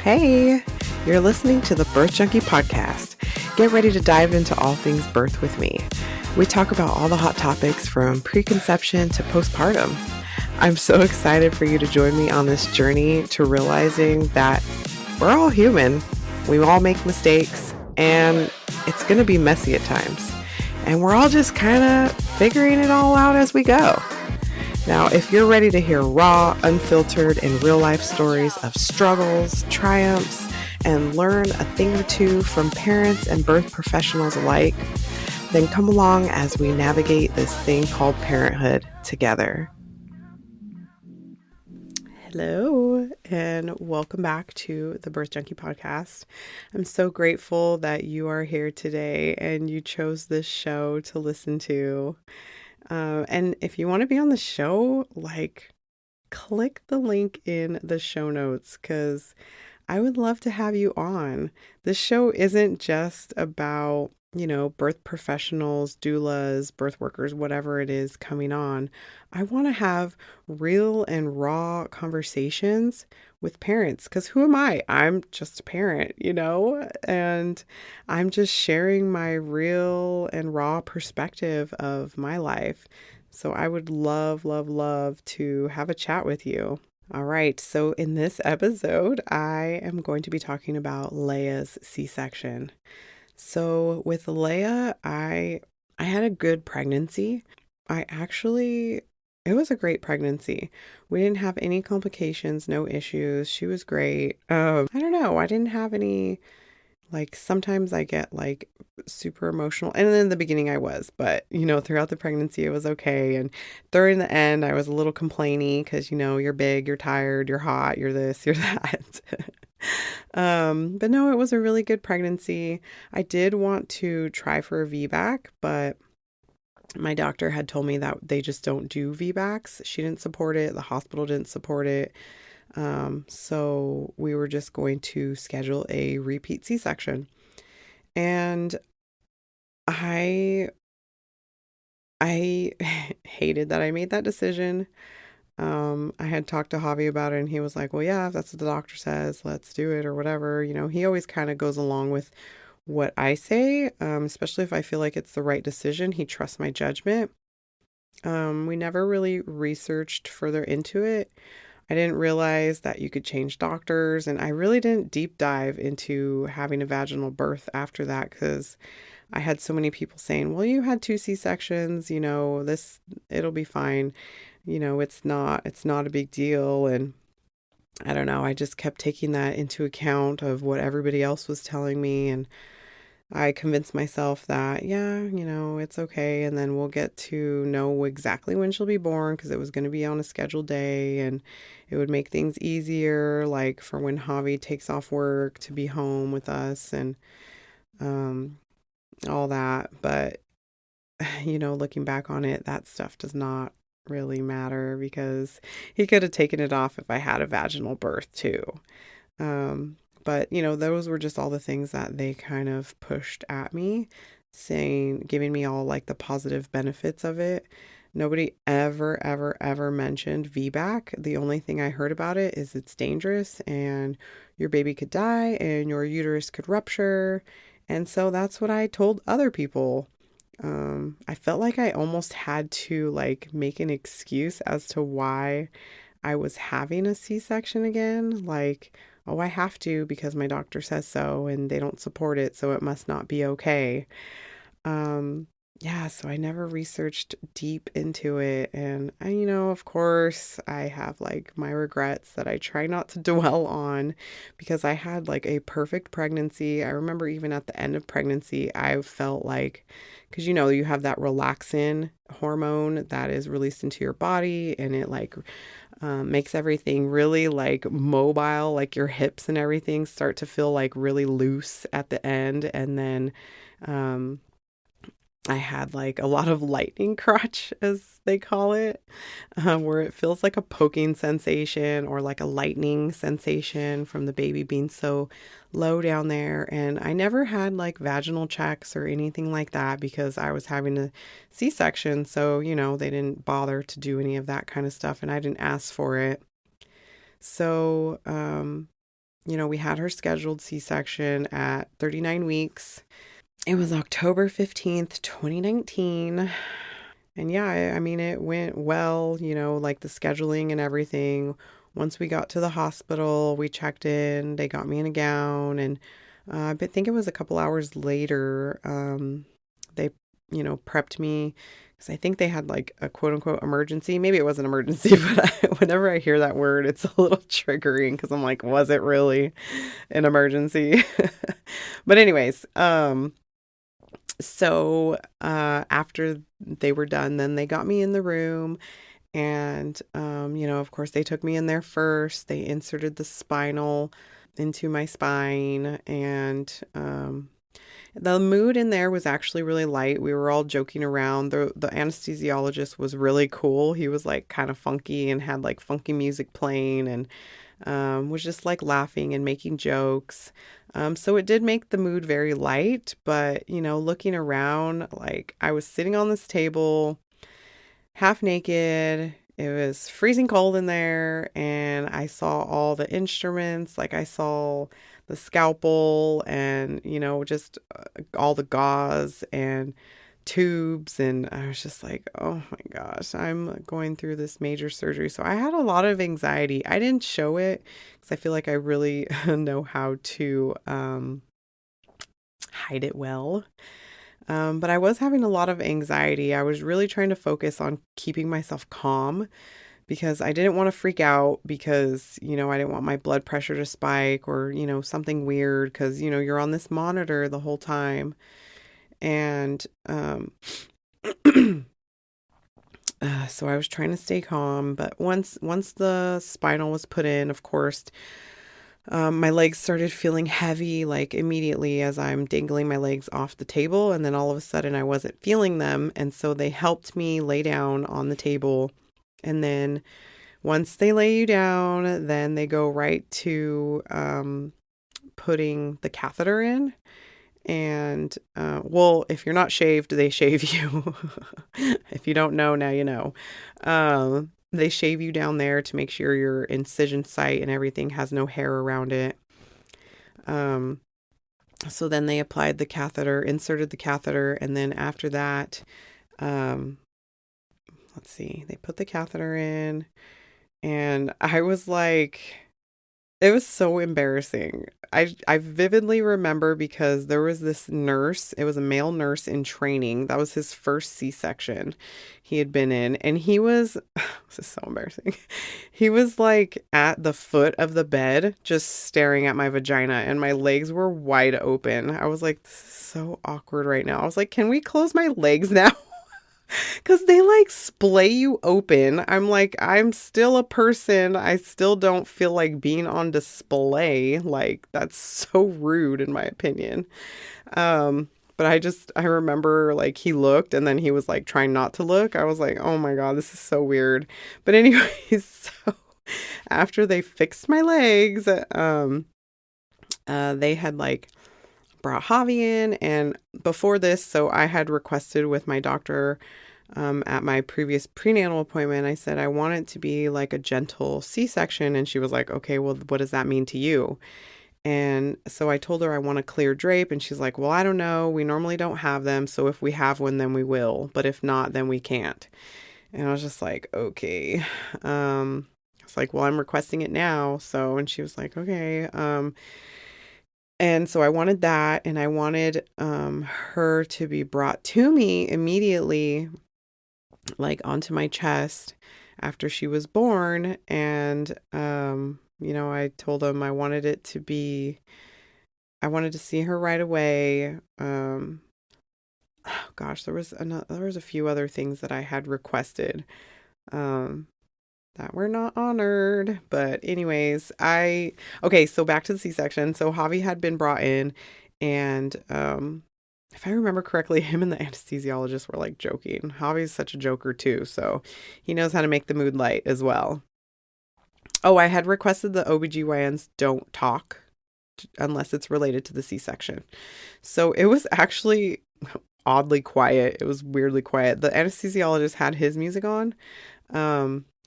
Hey, you're listening to the Birth Junkie podcast. Get ready to dive into all things birth with me. We talk about all the hot topics from preconception to postpartum. I'm so excited for you to join me on this journey to realizing that we're all human. We all make mistakes, and it's going to be messy at times. And we're all just kind of figuring it all out as we go. Now, if you're ready to hear raw, unfiltered, and real-life stories of struggles, triumphs, and learn a thing or two from parents and birth professionals alike, then come along as we navigate this thing called parenthood together. Hello, and welcome back to the Birth Junkie podcast. I'm so grateful that you are here today and you chose this show to listen to. And if you want to be on the show, click the link in the show notes because I would love to have you on. This show isn't just about, birth professionals, doulas, birth workers, whatever it is coming on. I want to have real and raw conversations with parents because who am I? I'm just a parent, and I'm just sharing my real and raw perspective of my life. So I would love, love, love to have a chat with you. All right, so in this episode, I am going to be talking about Leia's C-section. So with Leia, I had a good pregnancy. It was a great pregnancy. We didn't have any complications, no issues. She was great. I don't know. I didn't have any, sometimes I get super emotional. And in the beginning I was, but throughout the pregnancy it was okay. And during the end I was a little complainy because, you're big, you're tired, you're hot, you're this, you're that. But no, it was a really good pregnancy. I did want to try for a VBAC, but my doctor had told me that they just don't do VBACs. She didn't support it. The hospital didn't support it. So we were just going to schedule a repeat C-section. And I hated that I made that decision. I had talked to Javi about it and he was like, well, yeah, if that's what the doctor says, let's do it or whatever. He always kind of goes along with what I say, especially if I feel like it's the right decision. He trusts my judgment. We never really researched further into it. I didn't realize that you could change doctors, and I really didn't deep dive into having a vaginal birth after that because I had so many people saying, well, you had 2 C-sections, it'll be fine. It's not a big deal. And I don't know, I just kept taking that into account of what everybody else was telling me. And I convinced myself that, yeah, it's okay. And then we'll get to know exactly when she'll be born because it was going to be on a scheduled day and it would make things easier, like for when Javi takes off work to be home with us and all that. But, looking back on it, that stuff does not really matter because he could have taken it off if I had a vaginal birth too. But those were just all the things that they kind of pushed at me, giving me all the positive benefits of it. Nobody ever, ever, ever mentioned VBAC. The only thing I heard about it is it's dangerous and your baby could die and your uterus could rupture. And so that's what I told other people. I felt like I almost had to make an excuse as to why I was having a C-section again. Oh, I have to because my doctor says so and they don't support it, so it must not be okay. So I never researched deep into it. And of course, I have my regrets that I try not to dwell on because I had a perfect pregnancy. I remember even at the end of pregnancy, I felt because you have that relaxin hormone that is released into your body and it makes everything really mobile, your hips and everything start to feel really loose at the end. And then I had a lot of lightning crotch, as they call it, where it feels like a poking sensation or a lightning sensation from the baby being so low down there. And I never had vaginal checks or anything like that because I was having a C-section. So, they didn't bother to do any of that kind of stuff and I didn't ask for it. So, we had her scheduled C-section at 39 weeks. It was October 15th, 2019. And yeah, I mean, it went well, like the scheduling and everything. Once we got to the hospital, we checked in, they got me in a gown, and I think it was a couple hours later, they, prepped me because I think they had like a quote unquote emergency. Maybe it was an emergency, but whenever I hear that word, it's a little triggering because I'm like, was it really an emergency? But anyways, so after they were done, then they got me in the room, and of course they took me in there first. They inserted the spinal into my spine, and the mood in there was actually really light. We were all joking around. The anesthesiologist was really cool. He was like kind of funky and had like funky music playing, and was just like laughing and making jokes. So it did make the mood very light, but looking around, like I was sitting on this table, half naked. It was freezing cold in there, and I saw all the instruments. Like I saw the scalpel and, just all the gauze and tubes. And I was just like, oh my gosh, I'm going through this major surgery. So I had a lot of anxiety. I didn't show it because I feel like I really know how to hide it well. But I was having a lot of anxiety. I was really trying to focus on keeping myself calm because I didn't want to freak out because, I didn't want my blood pressure to spike or, something weird because, you're on this monitor the whole time. And so I was trying to stay calm. But once the spinal was put in, of course, my legs started feeling heavy, like immediately as I'm dangling my legs off the table. And then all of a sudden I wasn't feeling them. And so they helped me lay down on the table. And then once they lay you down, then they go right to putting the catheter in. And well, if you're not shaved, they shave you. If you don't know, now you know. They shave you down there to make sure your incision site and everything has no hair around it. So then they applied the catheter, inserted the catheter, and then after that, let's see, they put the catheter in, and I was like, it was so embarrassing. I vividly remember because there was this nurse, it was a male nurse in training. That was his first C-section he had been in. And he was, this is so embarrassing. He was like at the foot of the bed, just staring at my vagina, and my legs were wide open. I was like, this is so awkward right now. I was like, can we close my legs now? Because they like splay you open. I'm like, I'm still a person. I still don't feel like being on display. Like, that's so rude, in my opinion. But I remember like he looked and then he was like trying not to look. I was like, oh my God, this is so weird. But, anyways, so after they fixed my legs, they had like brought Javi in, and before this, so I had requested with my doctor at my previous prenatal appointment, I said I want it to be like a gentle C-section, and she was like, okay, well, what does that mean to you? And so I told her I want a clear drape, and she's like, well, I don't know, we normally don't have them, so if we have one, then we will, but if not, then we can't. And I was just like, okay. It's like, well, I'm requesting it now, so, and she was like, okay. And so I wanted that, and I wanted her to be brought to me immediately, like onto my chest after she was born. And, I told them I wanted to see her right away. Oh gosh, there was a few other things that I had requested. That were not honored. But anyways, okay, so back to the C-section. So Javi had been brought in, and if I remember correctly, him and the anesthesiologist were like joking. Javi's such a joker too, so he knows how to make the mood light as well. Oh, I had requested the OBGYNs don't talk unless it's related to the C-section. So it was actually oddly quiet. It was weirdly quiet. The anesthesiologist had his music on.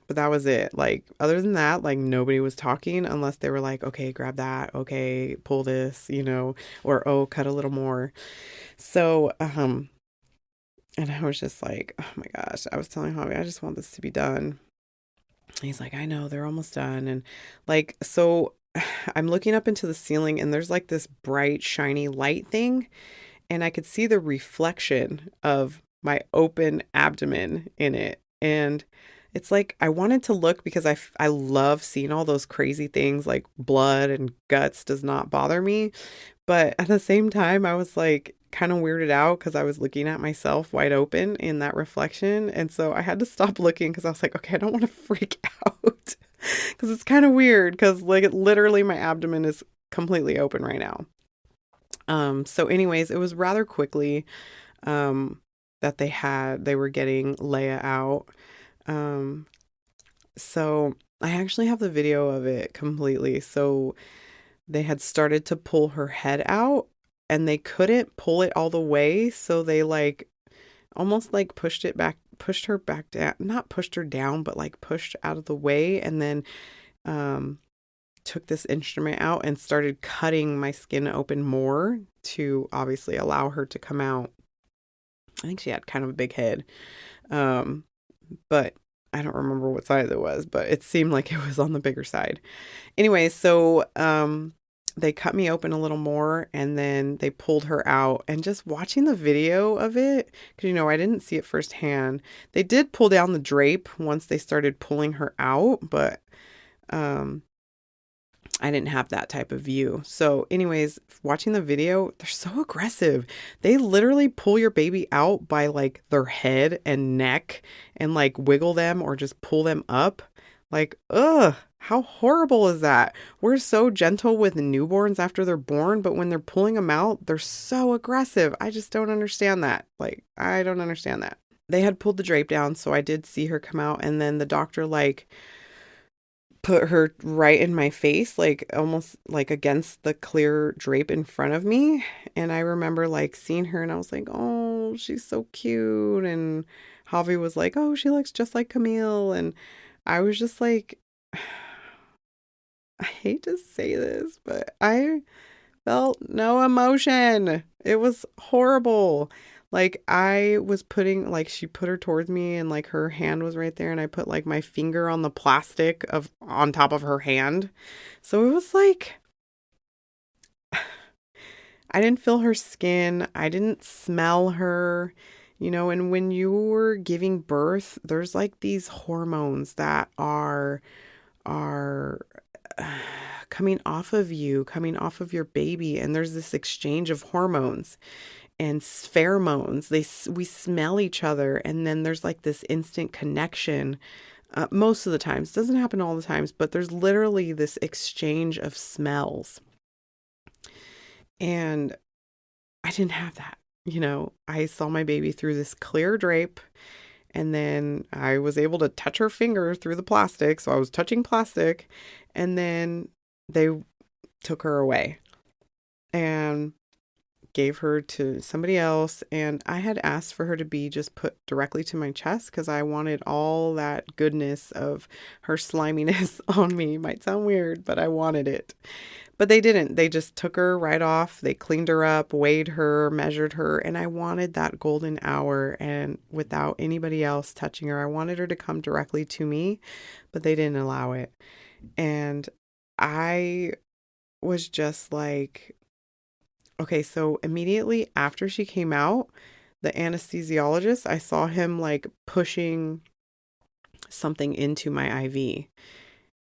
But that was it. Like, other than that, like, nobody was talking unless they were like, okay, grab that. Okay, pull this, or, oh, cut a little more. So, and I was just like, oh my gosh, I was telling Javi, I just want this to be done. He's like, I know, they're almost done. And like, so I'm looking up into the ceiling and there's like this bright, shiny light thing. And I could see the reflection of my open abdomen in it. And it's like, I wanted to look because I love seeing all those crazy things like blood and guts does not bother me. But at the same time, I was like kind of weirded out because I was looking at myself wide open in that reflection. And so I had to stop looking because I was like, okay, I don't want to freak out because it's kind of weird because like literally my abdomen is completely open right now. So anyways, it was rather quickly that they were getting Leia out. Um, so I actually have the video of it completely. So they had started to pull her head out and they couldn't pull it all the way. So they like almost like pushed her back down, not pushed her down, but like pushed out of the way. And then, took this instrument out and started cutting my skin open more to obviously allow her to come out. I think she had kind of a big head. But I don't remember what size it was, but it seemed like it was on the bigger side. Anyway, so they cut me open a little more and then they pulled her out. And just watching the video of it, because I didn't see it firsthand. They did pull down the drape once they started pulling her out, but I didn't have that type of view. So anyways, watching the video, they're so aggressive. They literally pull your baby out by like their head and neck and like wiggle them or just pull them up. Like, ugh, how horrible is that? We're so gentle with newborns after they're born, but when they're pulling them out, they're so aggressive. I just don't understand that. Like, I don't understand that. They had pulled the drape down, so I did see her come out, and then the doctor like put her right in my face, like almost like against the clear drape in front of me. And I remember like seeing her and I was like, oh, she's so cute. And Javi was like, oh, she looks just like Camille. And I was just like, I hate to say this, but I felt no emotion. It was horrible. Like I was putting, like she put her towards me and like her hand was right there and I put like my finger on the plastic on top of her hand. So it was like, I didn't feel her skin. I didn't smell her, and when you're giving birth, there's like these hormones that are coming off of you, coming off of your baby. And there's this exchange of hormones and pheromones. We smell each other, and then there's like this instant connection. Most of the times, doesn't happen all the times, but there's literally this exchange of smells. And I didn't have that. I saw my baby through this clear drape, and then I was able to touch her finger through the plastic. So I was touching plastic, and then they took her away and gave her to somebody else. And I had asked for her to be just put directly to my chest because I wanted all that goodness of her sliminess on me. Might sound weird, but I wanted it. But they didn't. They just took her right off. They cleaned her up, weighed her, measured her. And I wanted that golden hour and without anybody else touching her. I wanted her to come directly to me, but they didn't allow it. And I was just like, okay, so immediately after she came out, the anesthesiologist, I saw him like pushing something into my IV.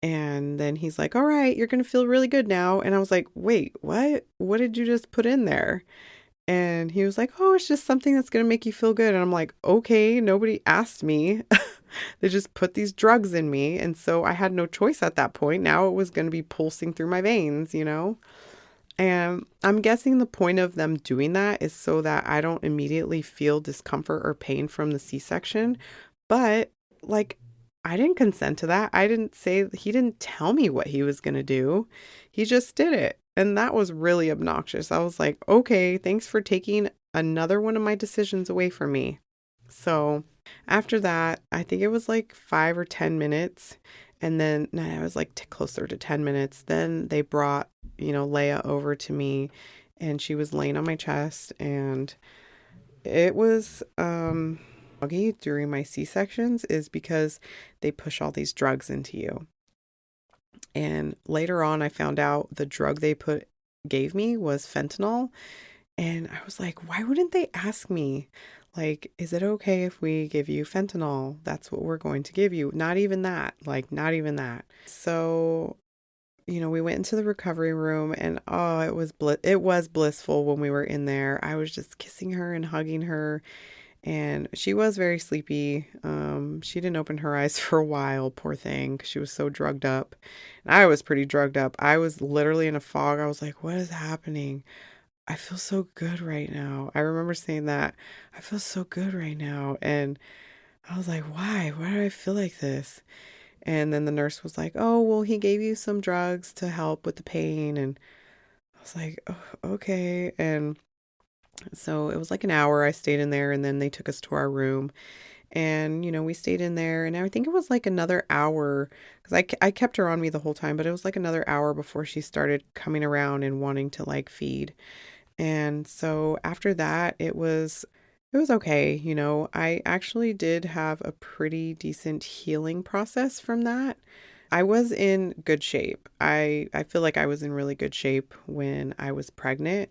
And then he's like, all right, you're going to feel really good now. And I was like, wait, what? What did you just put in there? And he was like, oh, it's just something that's going to make you feel good. And I'm like, okay, nobody asked me. They just put these drugs in me. And so I had no choice at that point. Now it was going to be pulsing through my veins, And I'm guessing the point of them doing that is so that I don't immediately feel discomfort or pain from the C-section. But like, I didn't consent to that. He didn't tell me what he was going to do. He just did it. And that was really obnoxious. I was like, okay, thanks for taking another one of my decisions away from me. So After that, I think it was like 5 or 10 minutes. And then, no, it was like closer to 10 minutes. Then they brought, Leia over to me, and she was laying on my chest. And it was, buggy during my C-sections is because they push all these drugs into you. And later on, I found out the drug they gave me was fentanyl. And I was like, why wouldn't they ask me? Like, is it okay if we give you fentanyl? That's what we're going to give you. Not even that. Like, not even that. So, we went into the recovery room, and oh, it was blissful when we were in there. I was just kissing her and hugging her, and she was very sleepy. She didn't open her eyes for a while, poor thing, 'cause she was so drugged up. And I was pretty drugged up. I was literally in a fog. I was like, what is happening? I feel so good right now. I remember saying that. I feel so good right now. And I was like, why? Why do I feel like this? And then the nurse was like, oh, well, he gave you some drugs to help with the pain. And I was like, oh, okay. And so it was like an hour I stayed in there, and then they took us to our room. And, we stayed in there, and I think it was like another hour, because I kept her on me the whole time, but it was like another hour before she started coming around and wanting to like feed. And so after that, it was okay. I actually did have a pretty decent healing process from that. I was in good shape. I feel like I was in really good shape when I was pregnant.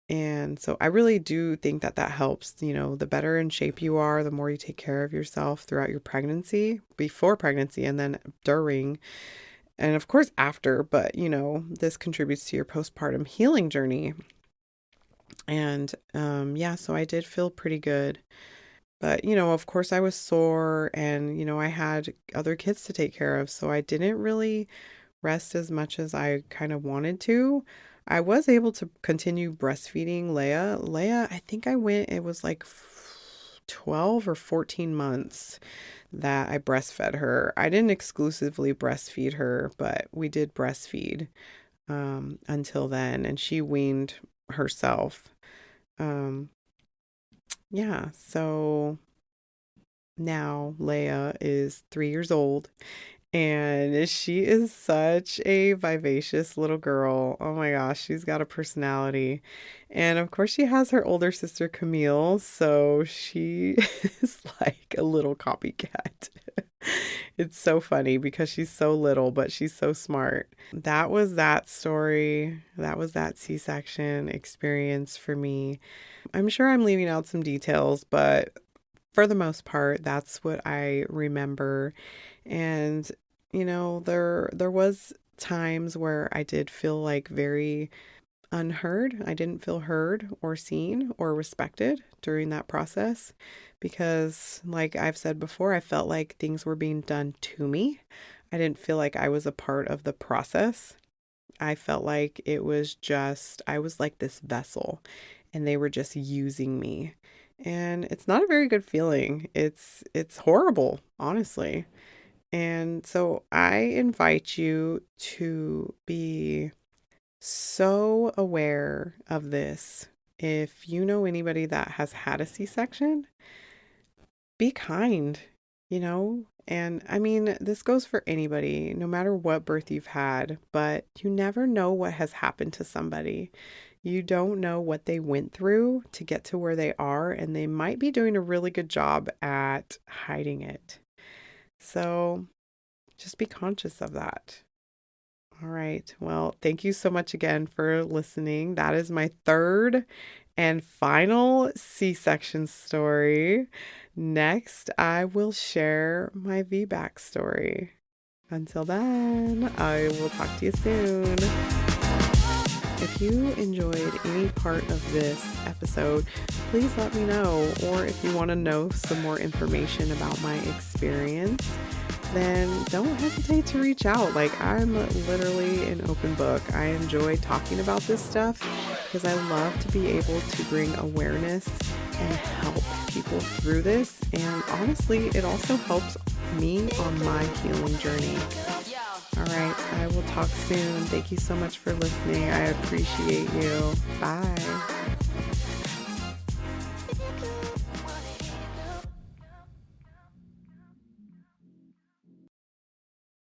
And so I really do think that that helps. The better in shape you are, the more you take care of yourself throughout your pregnancy, before pregnancy, and then during, and of course after. But, this contributes to your postpartum healing journey. And yeah, so I did feel pretty good. But, of course I was sore, and, I had other kids to take care of. So I didn't really rest as much as I kind of wanted to. I was able to continue breastfeeding Leia. Leia, I think it was like 12 or 14 months that I breastfed her. I didn't exclusively breastfeed her, but we did breastfeed until then, and she weaned herself. Yeah, so now Leia is 3 years old, and she is such a vivacious little girl. Oh my gosh, she's got a personality. And of course, she has her older sister Camille, so she is like a little copycat. It's so funny because she's so little, but she's so smart. That was that story. That was that C-section experience for me. I'm sure I'm leaving out some details, but for the most part, that's what I remember. And, there was times where I did feel like very unheard. I didn't feel heard or seen or respected during that process because, like I've said before, I felt like things were being done to me. I didn't feel like I was a part of the process. I felt like I was like this vessel, and they were just using me. And it's not a very good feeling. It's horrible, honestly. And so I invite you to be so aware of this. If you know anybody that has had a C-section, be kind, And I mean, this goes for anybody, no matter what birth you've had, but you never know what has happened to somebody. You don't know what they went through to get to where they are, and they might be doing a really good job at hiding it. So just be conscious of that. All right. Well, thank you so much again for listening. That is my third and final C-section story. Next, I will share my VBAC story. Until then, I will talk to you soon. If you enjoyed any part of this episode, please let me know. Or if you want to know some more information about my experience, then don't hesitate to reach out. Like, I'm literally an open book. I enjoy talking about this stuff because I love to be able to bring awareness and help people through this. And honestly, it also helps me on my healing journey. All right, I will talk soon. Thank you so much for listening. I appreciate you. Bye.